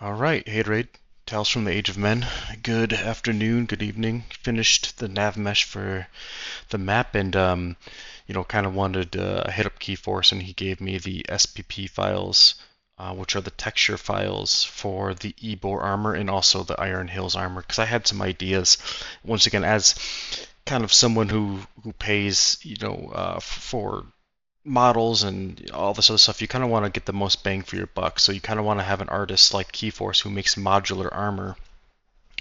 All right, Haterade, Tales from the Age of Men. Good afternoon, good evening. Finished the nav mesh for the map and, kind of wanted to hit up Keyforce, and he gave me the SPP files, which are the texture files for the Ebor armor and also the Iron Hills armor, because I had some ideas. Once again, as kind of someone who pays, for models and all this other stuff, you kind of want to get the most bang for your buck. So you kind of want to have an artist like Keyforce who makes modular armor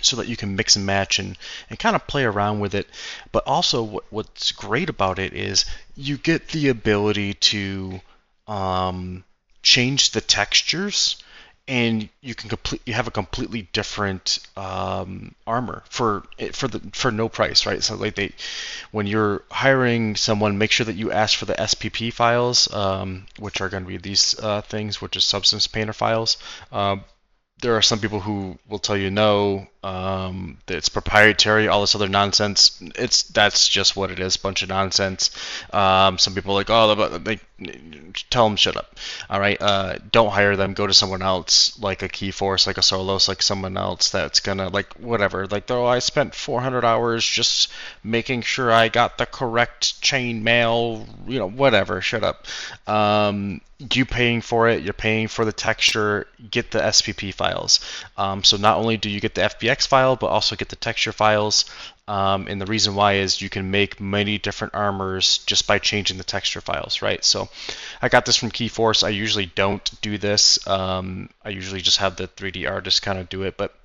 so that you can mix and match and kind of play around with it. But also, what's great about it is you get the ability to change the textures, and you have a completely different armor for no price, right? So like when you're hiring someone, make sure that you ask for the SPP files, which are going to be these things, which is Substance Painter files. There are some people who will tell you no, that it's proprietary, all this other nonsense. That's just what it is, bunch of nonsense. Some people are like, oh, they tell them shut up. All right, don't hire them. Go to someone else, like a Keyforce, like a Solos, like someone else that's gonna like whatever. Like, oh, I spent 400 hours just making sure I got the correct chain mail. Whatever. Shut up. You paying for it, you're paying for the texture, get the SPP files. So not only do you get the FBX file, but also get the texture files. And the reason why is you can make many different armors just by changing the texture files, right? So I got this from Keyforce. I usually don't do this. I usually just have the 3D artist kind of do it, but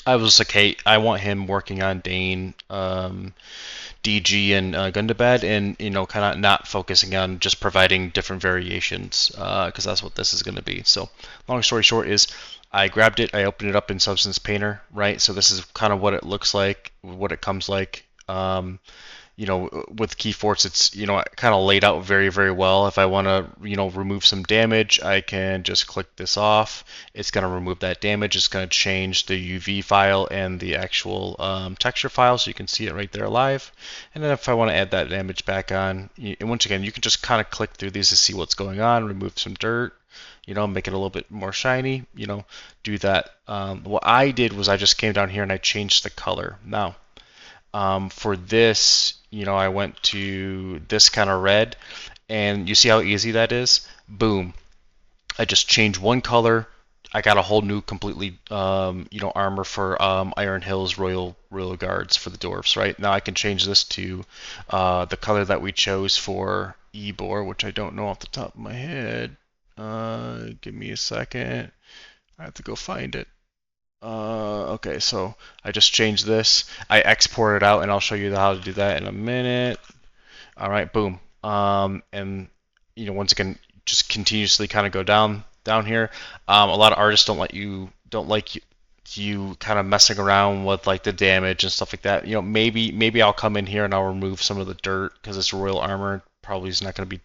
I was like, hey, I want him working on Dane, DG, and Gundabad, and kind of not focusing on just providing different variations, because that's what this is going to be. So, long story short is, I grabbed it, I opened it up in Substance Painter, right? So this is kind of what it looks like, what it comes like. With Keyforce, it's kind of laid out very, very well. If I want to remove some damage, I can just click this off. It's going to remove that damage. It's going to change the UV file and the actual texture file, so you can see it right there live. And then if I want to add that damage back on, and once again, you can just kind of click through these to see what's going on, remove some dirt, make it a little bit more shiny, do that. What I did was I just came down here and I changed the color. Now, for this, I went to this kind of red, and you see how easy that is? Boom. I just changed one color. I got a whole new, completely, armor for Iron Hills Royal Guards for the dwarves. Right now, I can change this to the color that we chose for Ebor, which I don't know off the top of my head. Give me a second. I have to go find it. Okay, so I just changed this. I exported it out, and I'll show you how to do that in a minute. All right, boom. And once again, just continuously kind of go down here. A lot of artists don't like you kind of messing around with like the damage and stuff like that. Maybe I'll come in here and I'll remove some of the dirt because it's royal armor. Probably is not going to be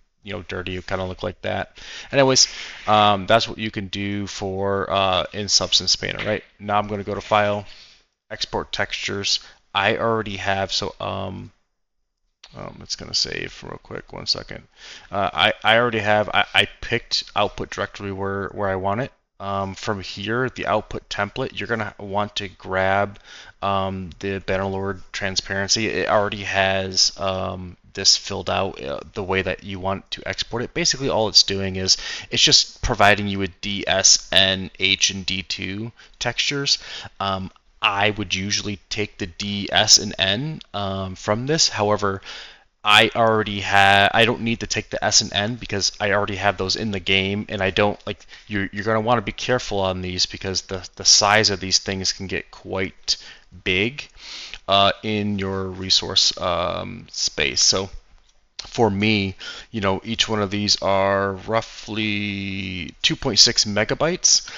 dirty. It kind of look like that. Anyways, that's what you can do for in Substance Painter. Right now, I'm going to go to File, Export Textures. I already have it's going to save real quick. 1 second. I already have. I picked output directory where I want it. From here, the output template, you're going to want to grab the Bannerlord transparency. It already has this filled out the way that you want to export it. Basically, all it's doing is it's just providing you with D, S, N, H, and D2 textures. I would usually take the D, S, and N from this. However, I don't need to take the S and N because I already have those in the game, and I don't like you're going to want to be careful on these because the size of these things can get quite big in your resource space. So for me, each one of these are roughly 2.6 megabytes.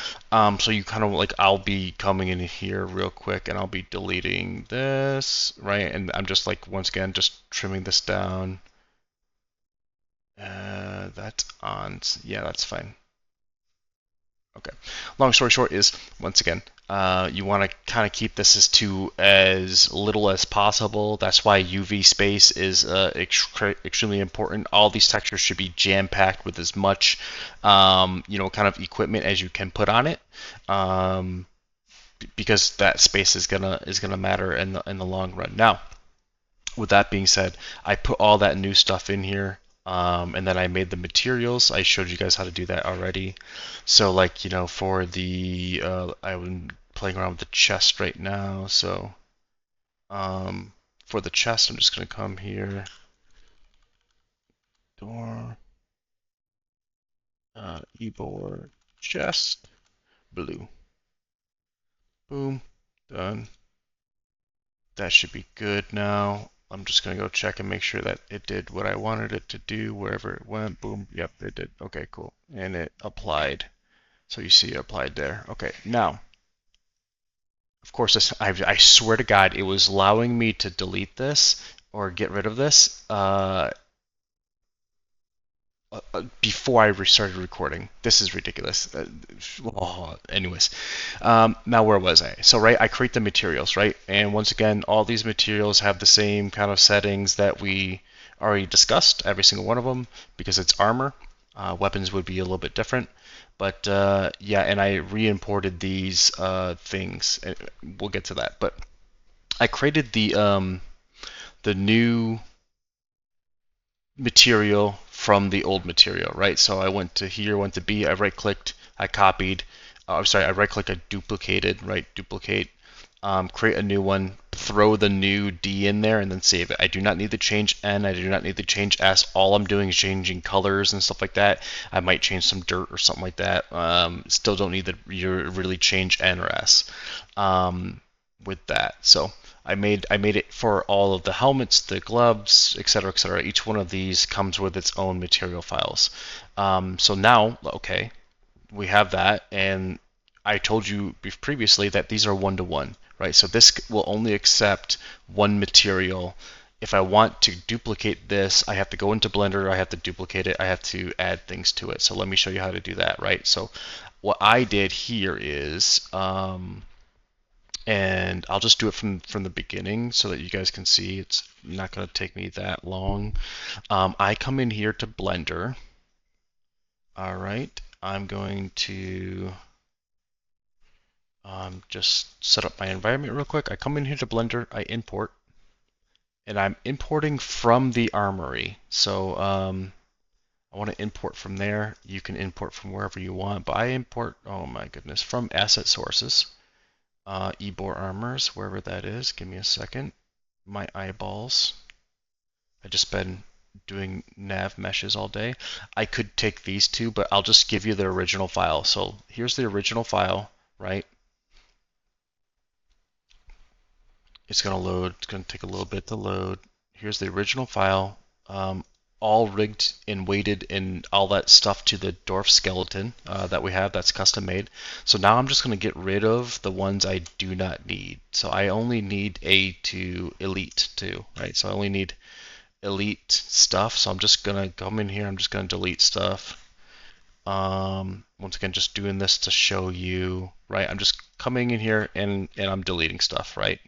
So you kind of like, I'll be coming in here real quick and I'll be deleting this, right? And I'm just like, once again, just trimming this down. That's on. Yeah, that's fine. Okay. Long story short is, once again, you want to kind of keep this as little as possible. That's why UV space is extremely important. All these textures should be jam-packed with as much, kind of equipment as you can put on it, because that space is gonna matter in the long run. Now, with that being said, I put all that new stuff in here. And then I made the materials. I showed you guys how to do that already. So like, for the, I'm playing around with the chest right now. So for the chest, I'm just going to come here, door, Ebor, chest, blue. Boom, done. That should be good now. I'm just going to go check and make sure that it did what I wanted it to do wherever it went. Boom. Yep, it did. Okay, cool. And it applied. So you see it applied there. Okay, now, of course, I swear to God, it was allowing me to delete this or get rid of this before I restarted recording. This is ridiculous. Anyways, now where was I? So right, I create the materials, right? And once again, all these materials have the same kind of settings that we already discussed, every single one of them, because it's armor. Weapons would be a little bit different. But yeah, and I re-imported these things. We'll get to that. But I created the new material from the old material, right? So I went to here, went to B, I right-clicked, I copied. I'm sorry, I right-click, I duplicated, right? Duplicate, create a new one, throw the new D in there, and then save it. I do not need to change N, I do not need to change S. All I'm doing is changing colors and stuff like that. I might change some dirt or something like that. Still don't need to really change N or S with that. So I made it for all of the helmets, the gloves, etc., etc. Each one of these comes with its own material files. So now, okay, we have that, and I told you previously that these are one-to-one, right? So this will only accept one material. If I want to duplicate this, I have to go into Blender, I have to duplicate it, I have to add things to it. So let me show you how to do that, right? So what I did here is, and I'll just do it from the beginning so that you guys can see. It's not going to take me that long. I come in here to Blender. All right, I'm going to just set up my environment real quick. I come in here to Blender, I import, and I'm importing from the armory. So I want to import from there. You can import from wherever you want, but I import, oh my goodness, from asset sources. Ebor armors, wherever that is. Give me a second. My eyeballs. I just been doing nav meshes all day. I could take these two, but I'll just give you the original file. So here's the original file, right? It's going to load. It's going to take a little bit to load. Here's the original file. All rigged and weighted and all that stuff to the dwarf skeleton that we have that's custom made. So now I'm just going to get rid of the ones I do not need. So I only need A to Elite 2, right? So I only need Elite stuff. So I'm just going to come in here. I'm just going to delete stuff. Once again, just doing this to show you, right? I'm just coming in here and I'm deleting stuff, right?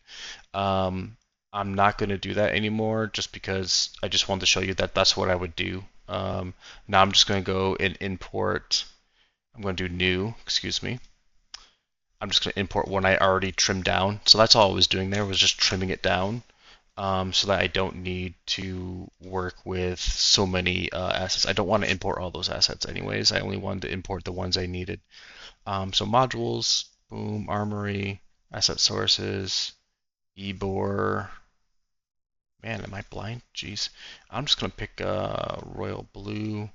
I'm not going to do that anymore just because I just wanted to show you that that's what I would do. Now I'm just going to go and import. I'm going to do new, excuse me. I'm just going to import one I already trimmed down. So that's all I was doing there, was just trimming it down so that I don't need to work with so many assets. I don't want to import all those assets anyways. I only wanted to import the ones I needed. So modules, boom, armory, asset sources, Ebor. Man, am I blind? Jeez. I'm just going to pick royal blue,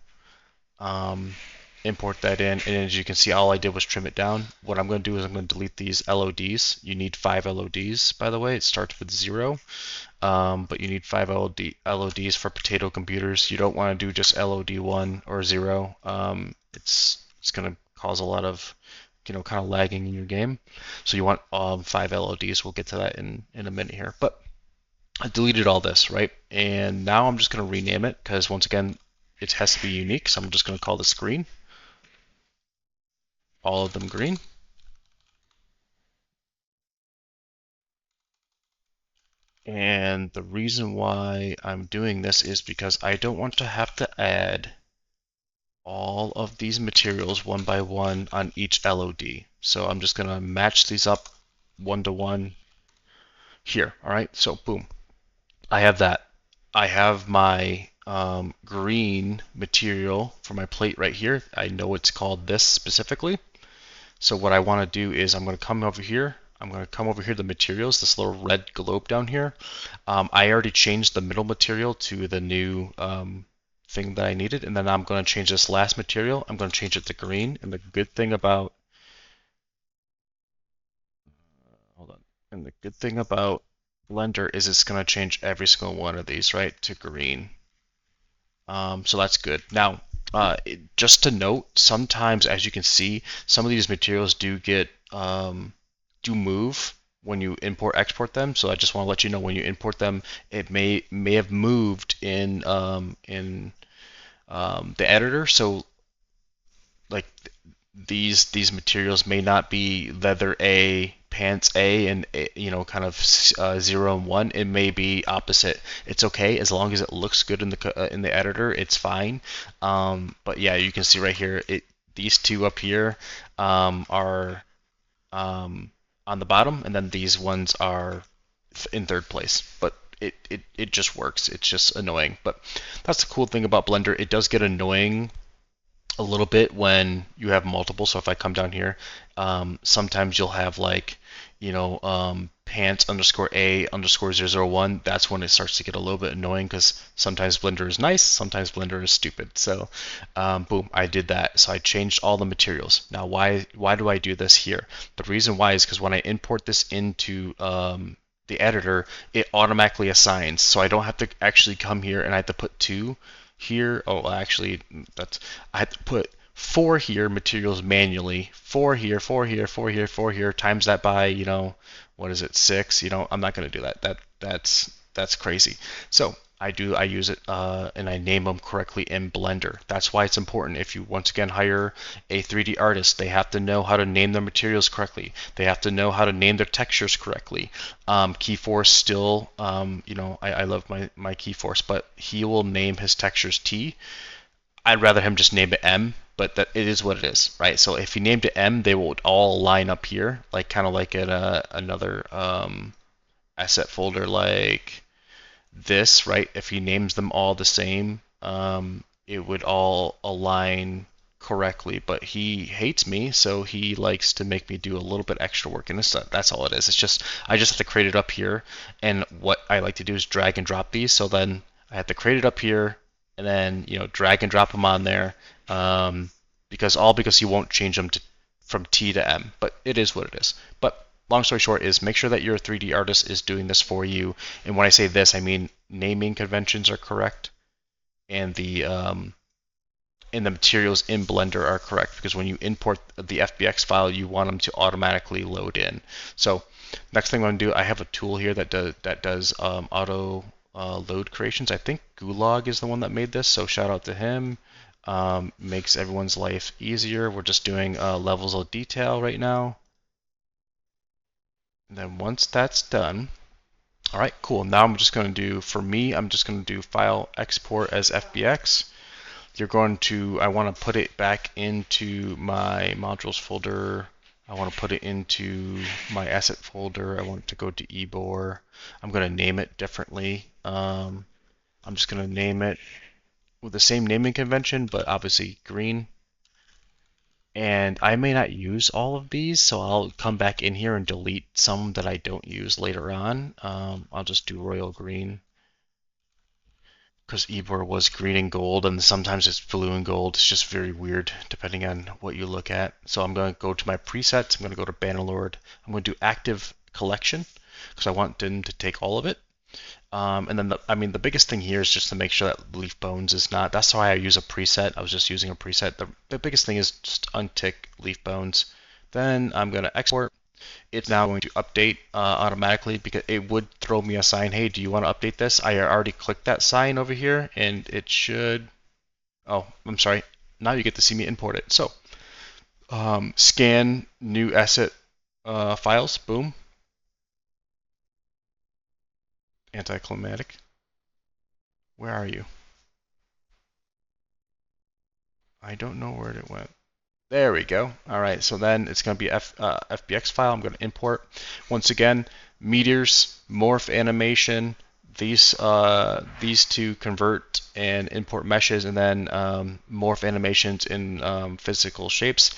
import that in, and as you can see, all I did was trim it down. What I'm going to do is I'm going to delete these LODs. You need 5 LODs, by the way. It starts with 0, but you need 5 LODs for potato computers. You don't want to do just LOD 1 or 0. It's going to cause a lot of kind of lagging in your game. So you want 5 LODs. We'll get to that in a minute here. But I deleted all this, right? And now I'm just going to rename it because once again, it has to be unique. So I'm just going to call the screen. all of them green. And the reason why I'm doing this is because I don't want to have to add all of these materials one by one on each LOD. So I'm just going to match these up one to one here. All right, so boom, I have that. I have my green material for my plate right here. I know it's called this specifically. So what I want to do is I'm going to come over here. I'm going to come over here to materials, this little red globe down here. I already changed the middle material to the new thing that I needed, and then I'm going to change this last material. I'm going to change it to green. And the good thing about hold on. And the good thing about Blender is it's going to change every single one of these, right, to green. So that's good. Now, just to note, sometimes, as you can see, some of these materials do get do move when you import export them. So I just want to let you know when you import them, it may have moved in the editor. So like these materials may not be leather A, pants A, and kind of 0 and 1. It may be opposite. It's okay as long as it looks good in the editor. It's fine. But yeah, you can see right here. These two up here are on the bottom, and then these ones are in third place. But it just works. It's just annoying. But that's the cool thing about Blender. It does get annoying a little bit when you have multiple. So if I come down here, sometimes you'll have like, pants underscore A underscore 001. That's when it starts to get a little bit annoying because sometimes Blender is nice, sometimes Blender is stupid. So boom, I did that. So I changed all the materials. Now why do I do this here? The reason why is because when I import this into the editor, it automatically assigns. So I don't have to actually come here and I have to put 2 here. Oh, actually, I had to put 4 here, materials manually, 4 here, 4 here, 4 here, 4 here, times that by, what is it, 6? I'm not going to do that. That's crazy. So I use it and I name them correctly in Blender. That's why it's important. If you once again hire a 3D artist, they have to know how to name their materials correctly. They have to know how to name their textures correctly. Keyforce still, I love my Keyforce, but he will name his textures T. I'd rather him just name it M, but that it is what it is, right? So if he named it M, they will all line up here, like kind of like in another asset folder like this, right? If he names them all the same, it would all align correctly. But he hates me, so he likes to make me do a little bit extra work, and that's all it is. It's just I just have to create it up here, and what I like to do is drag and drop these. So then I have to create it up here, and then drag and drop them on there, because you won't change them from T to M. But it is what it is. But long story short is make sure that your 3D artist is doing this for you. And when I say this, I mean naming conventions are correct, and the materials in Blender are correct, because when you import the FBX file, you want them to automatically load in. So next thing I'm going to do, I have a tool here that does auto load creations. I think Gulag is the one that made this, so shout out to him. Makes everyone's life easier. We're just doing levels of detail right now. And then once that's done, all right, cool. Now I'm just going to do, for me, I'm just going to do file export as FBX. I want to put it back into my modules folder. I want to put it into my asset folder. I want it to go to ebor. I'm going to name it differently. I'm just going to name it with the same naming convention, but obviously green. And I may not use all of these, so I'll come back in here and delete some that I don't use later on. I'll just do royal green, because ebor was green and gold, and sometimes it's blue and gold. It's just very weird depending on what you look at. So I'm going to go to my presets. I'm going to go to Bannerlord. I'm going to do active collection because I want them to take all of it. And then the biggest thing here is just to make sure that leaf bones is not. That's why I use a preset. I was just using a preset. The biggest thing is just untick leaf bones. Then I'm going to export. It's now going to update automatically, because it would throw me a sign, hey, do you want to update this? I already clicked that sign over here, and it should. Oh, I'm sorry. Now you get to see me import it. So Scan new asset files. Boom. Anticlimactic. Where are you? I don't know where it went. There we go. All right, so then it's going to be FBX file. I'm going to import. Once again, meteors, morph animation, these two convert and import meshes, and then morph animations in physical shapes.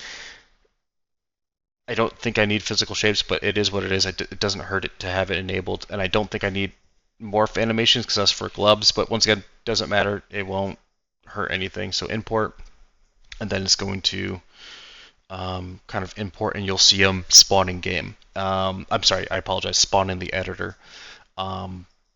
I don't think I need physical shapes, but it is what it is. It doesn't hurt it to have it enabled, and I don't think I need morph animations because that's for gloves. But once again, doesn't matter. It won't hurt anything. So import, and then it's going to kind of import, and you'll see them spawn in game. I'm sorry, I apologize, spawn in the editor.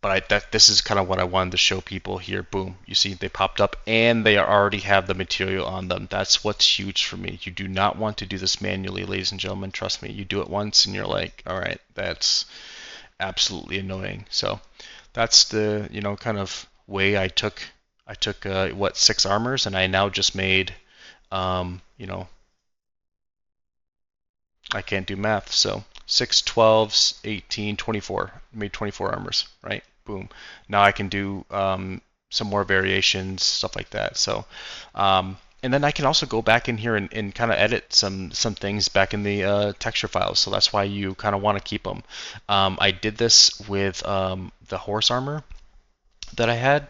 But this is kind of what I wanted to show people here. Boom, you see they popped up, and they already have the material on them. That's what's huge for me. You do not want to do this manually, ladies and gentlemen. Trust me. You do it once, and you're like, all right, that's absolutely annoying. So that's the kind of way I took what 6 armors, and I now just made you know I can't do math, so 6, 12s, 18, 24. Made 24 armors, right? Boom. Now I can do some more variations, stuff like that. So, and then I can also go back in here and kind of edit some things back in the texture files. So that's why you kind of want to keep them. I did this with the horse armor that I had.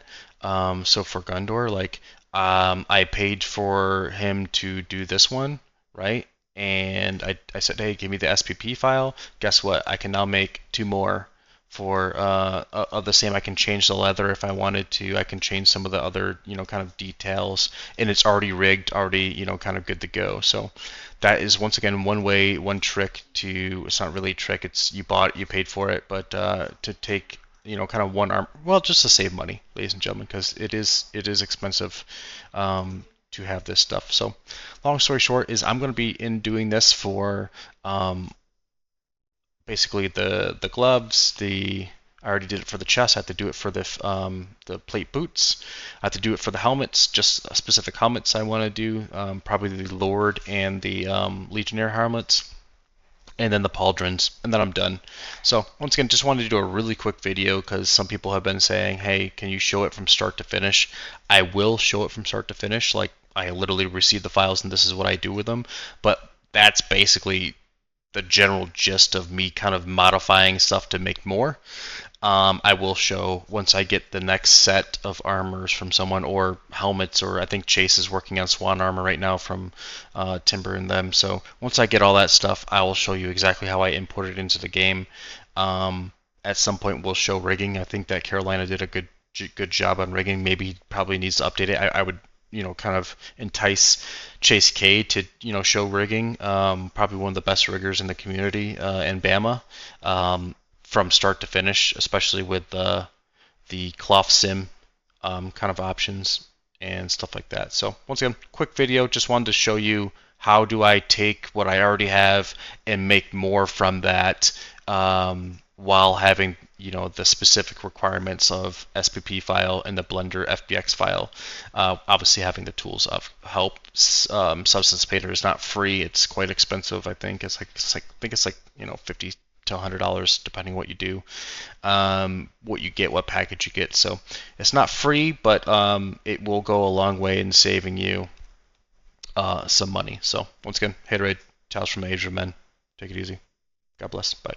So for Gundor, like I paid for him to do this one, right? And I said, hey, give me the SPP file. Guess what? I can now make 2 more for of the same. I can change the leather if I wanted to. I can change some of the other, kind of details, and it's already rigged, already, kind of good to go. So that is once again one way, one trick to. It's not really a trick. It's you bought it, you paid for it, but to take kind of one arm, well, just to save money, ladies and gentlemen, because it is expensive to have this stuff. So long story short is I'm going to be doing this for basically the gloves. I already did it for the chest. I have to do it for the plate boots. I have to do it for the helmets, just specific helmets I want to do, probably the Lord and the Legionnaire helmets, and then the pauldrons, and then I'm done. So once again, just wanted to do a really quick video because some people have been saying, hey, can you show it from start to finish? I will show it from start to finish. Like, I literally receive the files and this is what I do with them. But that's basically the general gist of me kind of modifying stuff to make more. I will show once I get the next set of armors from someone, or helmets, or I think Chase is working on Swan armor right now from Timber and them. So once I get all that stuff, I will show you exactly how I import it into the game. At some point, we'll show rigging. I think that Carolina did a good job on rigging. Maybe probably needs to update it. I would kind of entice Chase K to show rigging. Probably one of the best riggers in the community in Bama. From start to finish, especially with the cloth sim kind of options and stuff like that. So once again, quick video. Just wanted to show you how do I take what I already have and make more from that while having the specific requirements of SPP file and the Blender FBX file. Obviously, having the tools of help. Substance Painter is not free; it's quite expensive. I think it's like 50 to $100 depending what you do, what you get, what package you get. So it's not free, but it will go a long way in saving you some money. So once again, Haterade, Tales from Asia, men. Take it easy. God bless. Bye.